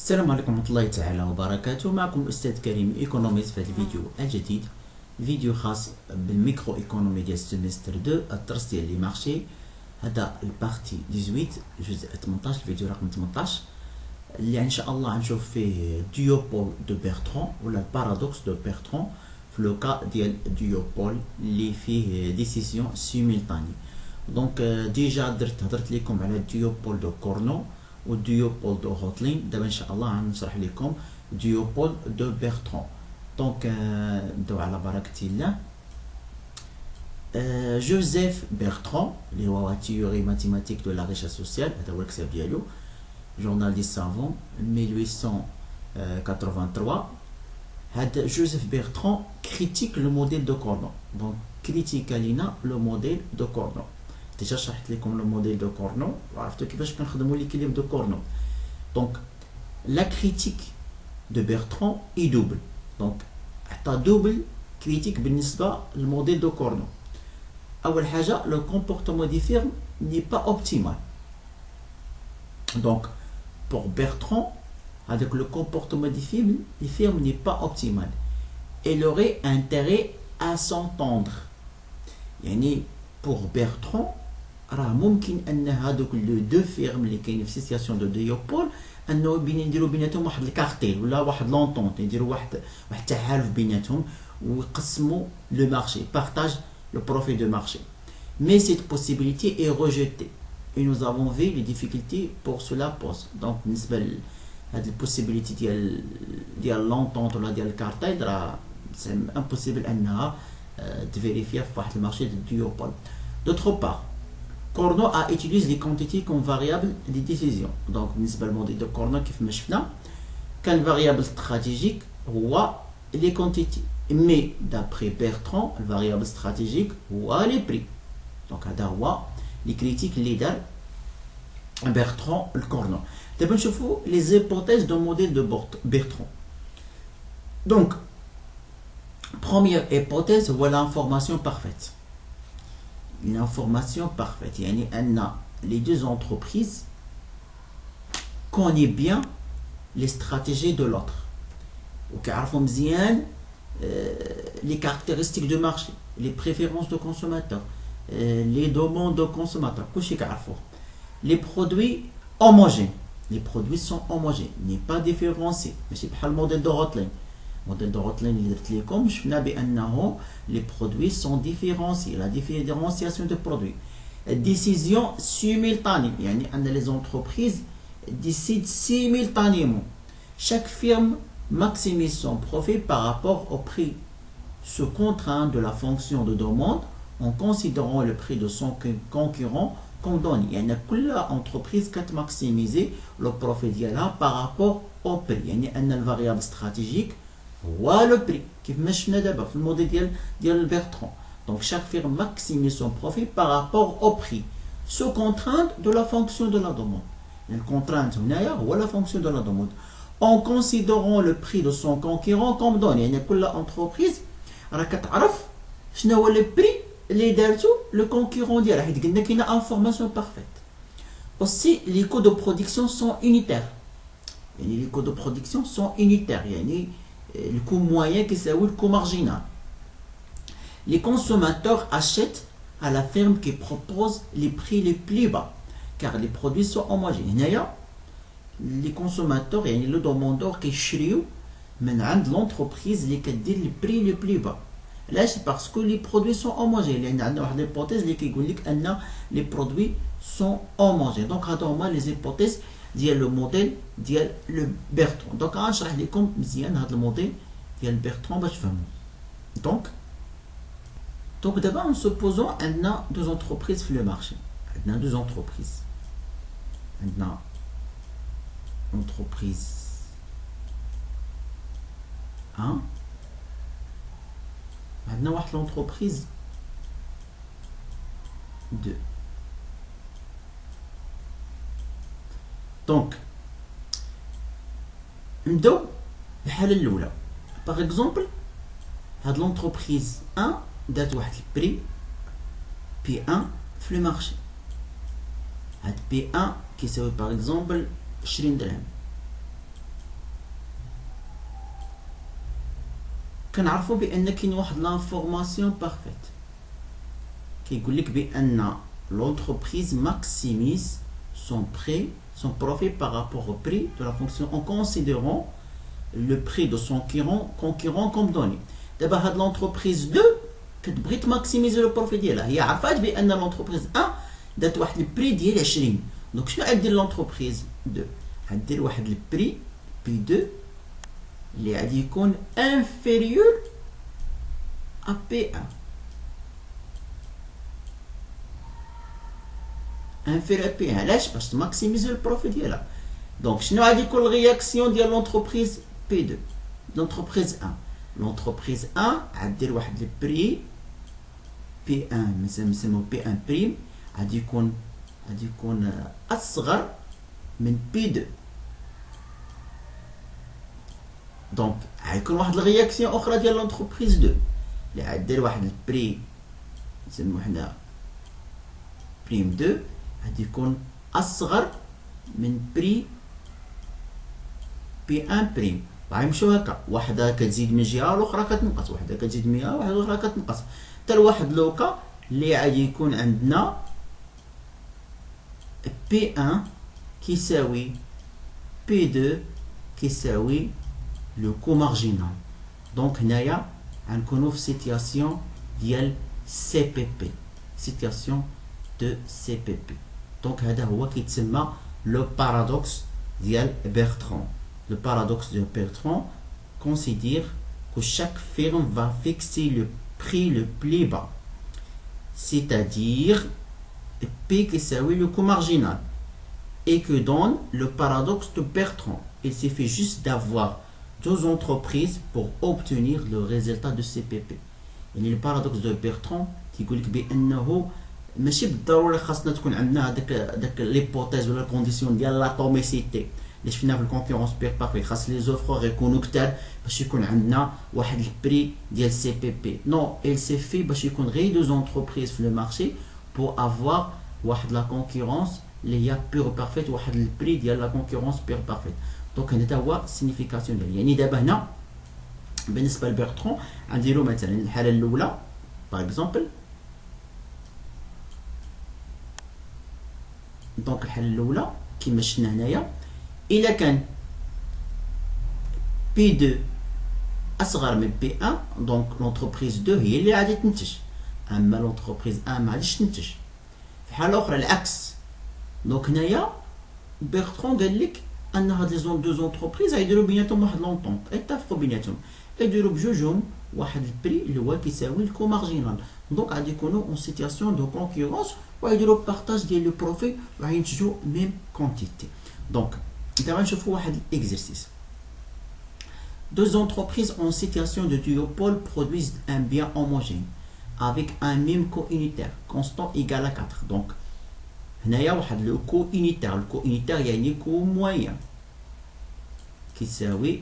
السلام عليكم ورحمة الله تعالى وبركاته. معكم الأستاذ كريم ايكونوميست في هذا الفيديو الجديد، فيديو خاص بالميكرو ايكونومي ديال السيمستر 2 الدرس ديال لي مارشي. هذا البارتي 18 جزء 18 الفيديو رقم 18 اللي ان شاء الله غنشوف فيه ديوبول دو بيرترون ولا البارادوكس دو بيرترون في لو كا ديال ديوبول اللي فيه ديسيزيون سيمولطاني. دونك ديجا هضرت لكم على ديوبول دو كورنو و ديوبول دو هوتلين. دابا ان شاء الله غنشرح لكم ديوبول دو بيرترون. دونك نبداو على بركة الله. جوزيف بيرترون اللي هو تيوري ماتيماتيك دو لا ريشا سوسيال، هذا هو الكتاب ديالو، جورنال دي سافون 1883. هذا جوزيف بيرترون كريتيك لو موديل دو كورنو. دونك كريتيكا لينا لو موديل دو كورنو. ديجا شرحت لكم لو موديل دو كورنو وعرفتوا كيفاش كنخدموا ليكيليبر دو كورنو. دونك لا كريتيك دو بيرترون اي دوبل. دونك عطا دوبل كريتيك بالنسبه للموديل دو كورنو. اول حاجه لو كومبورتمون دي فيرم ني با اوبتيمال. دونك pour Bertrand avec le comportement des firmes n'est pas optimal. Elle aurait intérêt à s'entendre. يعني pour Bertrand راه ممكن ان هادوك لو دو فيرم اللي كاينين في سيتياسيون دو ديوبول انه نديرو بيناتهم واحد الكارتيل ولا واحد لونطونت، يديرو واحد التحالف بيناتهم ويقسموا لو مارشي، بارتاج le profit de marché. Mais cette possibilité est rejetée. Et nous avons vu les difficultés pour cela pose. Donc, cette possibilité de l'entente ou de cartel, c'est impossible de vérifier le marché de duopole. D'autre part, Corno a utilisé les quantités comme variable de décision. Donc, le modèle de Corno qui fait quelle variable stratégique ou les quantités. Mais d'après Bertrand, la variable stratégique ou les prix. Donc, les critiques les dars Bertrand le Corno. D'abord, je fais les hypothèses d'un modèle de Bertrand. Donc, première hypothèse, voilà l'information parfaite. Une information parfaite. Yani, les deux entreprises connaissent bien les stratégies de l'autre. Donc, les caractéristiques du marché, les préférences de consommateurs, les demandes de consommateurs, les produits homogènes. Les produits sont homogènes, n'est pas différenciés. Mais c'est pas le modèle de Rothlein. Le modèle de Rothlein, les produits sont différenciés, la différenciation de produits. Décision simultanée, les entreprises décident simultanément. Chaque firme maximise son profit par rapport au prix. Se contraint de la fonction de demande en considérant le prix de son concurrent comme donné. Il y a toute entreprise qui a maximisé le profit par rapport au prix. Il y a une variable stratégique ou le prix qui est dans le modèle de Bertrand. Donc chaque firme maximise son profit par rapport au prix. Se contraint de la fonction de la demande. La contrainte ou la fonction de la demande. En considérant le prix de son concurrent comme donné. Il y a toute entreprise qui a le prix le concurrent ديالها حيت قلنا كاينه انفورماسيون parfaite. Aussi les coûts de production sont unitaires. يعني les coûts de production sont unitaires. يعني le coût moyen كيساوي le coût marginal. Les consommateurs achètent à la firme qui propose les prix les plus bas car les produits sont homogènes. هنايا les consommateurs يعني le demandeur كيشريو من عند l'entreprise اللي كدير le prix le plus bas. Là, c'est parce que les produits sont homogènes. Il y a une hypothèse qui dit que les produits sont homogènes. Donc, on a les hypothèses de le modèle de le Bertrand. Donc, on va vous le modèle de Bertrand. Donc, d'abord, en supposant qu'il y a deux entreprises sur le marché. Il y a deux entreprises. Il y a une entreprise 1. Maintenant, l'entreprise 2. Donc, par exemple, l'entreprise 1 date le prix P1 sur le marché. P1 qui c'est par exemple 20 dirhams. كنعرفوا بان كاين واحد لانفورماسيون بارفيت كيقول لك بان l'entreprise maximise son profit par rapport au prix de la fonction en considérant le prix de son concurrent comme donné. دابا هاد l'entreprise 2 كتبغي تماكسيميزي لو بروفي ديالها، هي عرفات بان l'entreprise 1 دات واحد البري ديال 20. دونك شنو غدير l'entreprise 2؟ غدير واحد البري بي 2 اللي غادي يكون انفيريور ا بي 1. انفيريور بي 1 علاش؟ باش تماكسيميزي البروفيت ديالها. دونك شنو غادي يكون الرياكسيون ديال لونتربريز بي 2 لونتربريز 1؟ لونتربريز 1 غدير واحد البري بي 1 نسميو بي 1 بريم غادي يكون اصغر من بي 2. دونك غيكون واحد الرياكسيون اخرى ديال لونتربريز 2 اللي غدير واحد البري نسميو حنا بريم 2 غادي يكون اصغر من بري بي 1 بريم. غيمشيو هكا، واحده كتزيد من جهه والاخرى كتنقص، واحده كتزيد من جهه واحده الاخرى كتنقص، حتى لواحد لوكا اللي غادي يكون عندنا بي 1 كيساوي بي 2 كيساوي لو كو مارجينال. دونك هنايا غنكونو في سيتياسيون ديال سي بي بي، سيتياسيون دو سي بي بي. دونك هذا هو كيتسمى لو بارادوكس ديال بيرتران. Le paradoxe de Bertrand considère que chaque firme va fixer le prix le plus bas, c'est-à-dire P qui s'appelle le coût marginal, et que donne le paradoxe de Bertrand. Il suffit juste d'avoir deux entreprises pour obtenir le résultat de CPP. Et le paradoxe de Bertrand يقول لك بأنه ماشي بالضروري خاصنا تكون عندنا داك ليبوتيز ولا الكونديسيون ديال لاتوميسيتي اللي شفنا في الكونكورونس بير بارفي، خاص لي زوفرور يكونوا كتار باش يكون عندنا واحد البري ديال سي بي بي. نو il سي في باش يكون غير دو زونتربريز في لو مارشي بور افوار واحد لا كونكورونس اللي هي بير بارفيت، واحد البري ديال لا كونكورونس بير بارفيت. دونك هذا هو السينيفيكاسيون ديال، يعني دابا هنا بالنسبه لبيرترون غنديرو مثلا الحاله الاولى باغ اكزومبل. دونك الحاله الاولى كيما شفنا هنايا، إلا كان بي 2 أصغر من بي 1 دونك لونتربريز 2 هي اللي غادي تنتج، أما لونتربريز 1 ما غاديش تنتج. في حالة أخرى العكس. دونك هنايا بيرترون قال لك أن هاد لي دو زونتربريز غيديرو بيناتهم واحد لونطونط، يتفقوا بيناتهم، يديرو بجوجهم واحد البري اللي هو كيساوي الكو مارجينال. دونك غادي يكونوا اون سيتياسيون دو كونكورونس وغيديرو بارطاج ديال لو بروفي وغينتجو ميم كونتيتي. دونك دابا نشوفوا واحد الاكزرسيس. Deux entreprises en situation de duopole produisent un bien homogène avec un même coût unitaire constant égal à 4. Donc هنايا واحد لو كو unitaire، الكو unitaire يعني كو موين كيساوي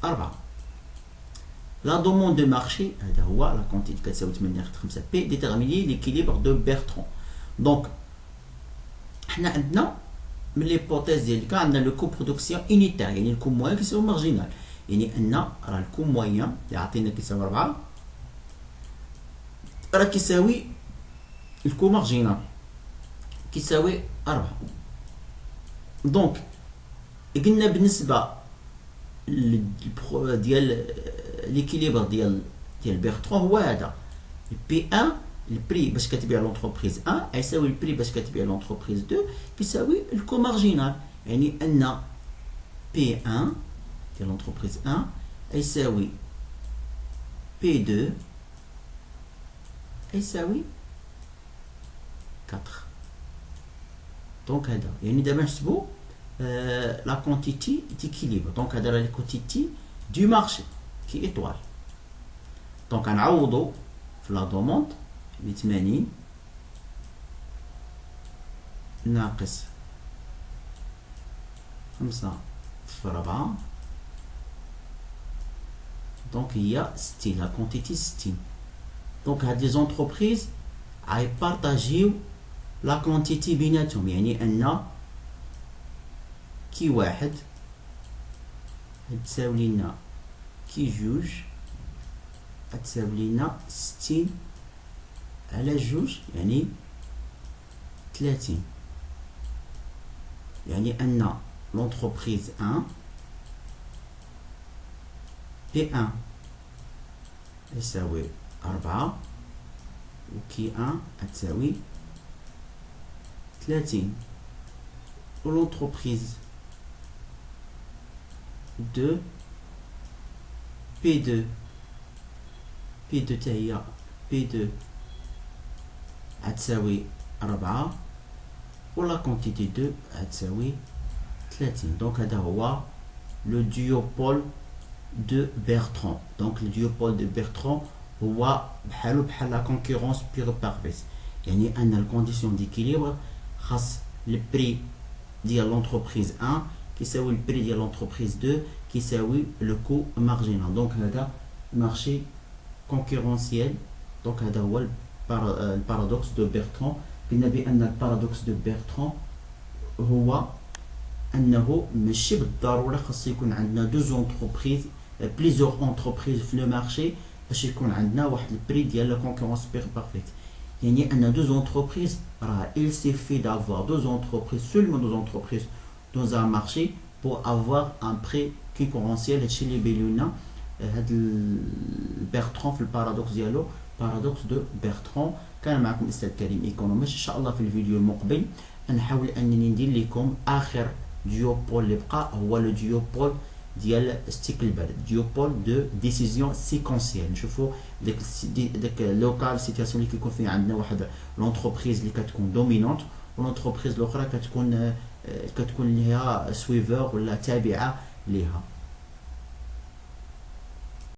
4. La demande de marché هذا هو لا كونتيتي كتساوي 8.5 بي déterminer l'équilibre de Bertrand. Donc حنا عندنا من ليبوتيز ديال كان عندنا لو كو برودكسيون يونيتير، يعني الكو موين كيساوي مارجينال، يعني ان راه الكو موين اللي عطينا كيساوي 4 راه كيساوي الكو مارجينال كيساوي 4. دونك قلنا بالنسبه ديال ليكيليبر ديال بيرترون هو هذا بي 1 البري باش كتبيع لونتربريز 1 يساوي البري باش كتبيع لونتربريز 2 كيساوي الكو مارجينال، يعني ان بي 1 ديال لونتربريز 1 يساوي بي 2 يساوي 4. دونك هذا يعني دابا نحسبوا لا كونتيتي ديكيليبر. دونك هذا راه لا كونتيتي دو مارشي كي ايطوال. دونك غنعوضوا في لا دوموند ب 80 ناقص 5 في 4 دونك هي 60 لا كونتيتي 60. دونك هاد لي زونتربريز غيبارطاجيو لا كونتيتي بيناتهم، يعني ان كي واحد تساوي لنا كي جوج غتساوي لينا 60 على جوج يعني 30. يعني أن لونتربريز 1 P1 يساوي 4 و Q1 تساوي 30. و لونتربريز 2 P2 تا هي P2 تساوي 4 و لا كونتيتي 2 تساوي 30. دونك هذا هو لو duopole de Bertrand. Donc le duopole de Bertrand هو بحالو بحال لا كونكورونس بير بارفيس. يعني ان الكونديسيون ديكيليبر خاص البري ديال لونتربريز 1 كيساوي البري ديال لونتربريز 2 كيساوي لو كو مارجينال. دونك هذا مارشي كونكورونسيال. دونك هذا هو البارادوكس دو بيرتران. قلنا بان البارادوكس دو بيرتران هو انه ماشي بالضروره خاص يكون عندنا دو زونتربريز بليزيور اونتربريز في لو مارشي باش يكون عندنا واحد البري ديال لا كونكورونس بير بارفيت. يعني ان دو زونتربريز راه il suffit d'avoir deux entreprises, seulement deux entreprises dans un marché pour avoir un prix concurrentiel. هادشي اللي بين لنا هاد بيرتران في البارادوكس ديالو بارادوكس دو بيرتران. كان معكم استاذ كريم ايكونوميست. ان شاء الله في الفيديو المقبل نحاول انني ندير لكم اخر duopole اللي بقى هو لو duopole ديال ستيكلبرغ duopole دو ديسيزيون سيكونسيال. نشوفوا داك لوكال سيتياسيون اللي كيكون فيه عندنا واحد لونتربريز اللي كتكون دومينونت ولونتربريز الاخرى كتكون ليها سويفور ولا تابعه ليها.